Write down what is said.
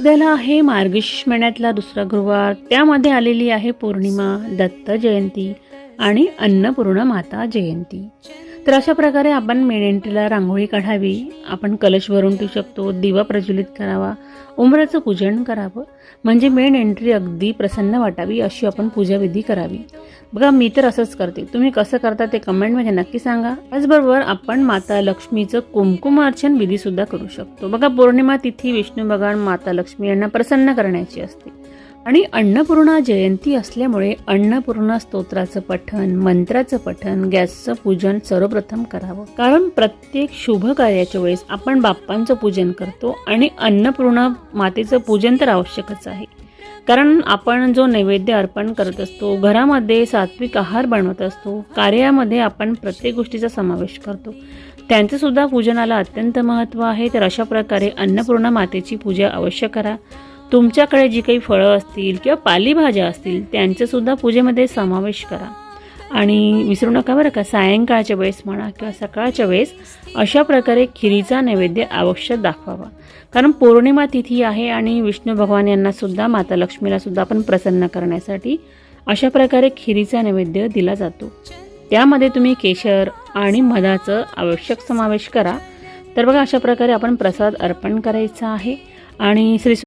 उद्याला आहे मार्गशीर्ष महिन्यातला दुसरा गुरुवार, त्यामध्ये आलेली आहे पौर्णिमा, दत्त जयंती आणि अन्नपूर्णा माता जयंती। तर अशा प्रकारे आपण मेन एंट्रीला रांगोळी काढावी, आपण कलश भरून ठेवू शकतो, दिवा प्रज्वलित करावा, उंबराचं पूजन करावं, म्हणजे मेन एंट्री अगदी प्रसन्न वाटावी अशी आपण पूजाविधी करावी। बघा मी तर असंच करते, तुम्ही कसं करता ते कमेंटमध्ये नक्की सांगा। त्याचबरोबर आपण माता लक्ष्मीचं कुंकुमार्चन विधी सुद्धा करू शकतो। बघा पौर्णिमा तिथी विष्णू भगवान माता लक्ष्मी यांना प्रसन्न करण्याची असते आणि अन्नपूर्णा जयंती असल्यामुळे अन्नपूर्णा स्तोत्राचं पठण, मंत्राचं पठण, गॅसचं पूजन सर्वप्रथम करावं, कारण प्रत्येक शुभ कार्याच्या वेळेस आपण बाप्पांचं पूजन करतो आणि अन्नपूर्णा मातेचं पूजन तर आवश्यकच आहे। कारण आपण जो नैवेद्य अर्पण करत असतो, घरामध्ये सात्विक आहार बनवत असतो, कार्यामध्ये आपण प्रत्येक गोष्टीचा समावेश करतो, त्यांचं सुद्धा पूजनाला अत्यंत महत्त्व आहे। तर अशा प्रकारे अन्नपूर्णा मातेची पूजा अवश्य करा। तुमच्याकडे जी काही फळं असतील किंवा पालेभाज्या असतील त्यांचा सुद्धा पूजेमध्ये समावेश करा आणि विसरू नका बरं का, सायंकाळच्या वेळेस म्हणा किंवा सकाळच्या वेळेस अशा प्रकारे खिरीचा नैवेद्य अवश्य दाखवावा, कारण पौर्णिमा तिथी आहे आणि विष्णू भगवान यांना सुद्धा माता लक्ष्मीला सुद्धा आपण प्रसन्न करण्यासाठी अशा प्रकारे खिरीचा नैवेद्य दिला जातो। त्यामध्ये तुम्ही केशर आणि मधाचं आवश्यक समावेश करा। तर बघा अशा प्रकारे आपण प्रसाद अर्पण करायचा आहे आणि श्री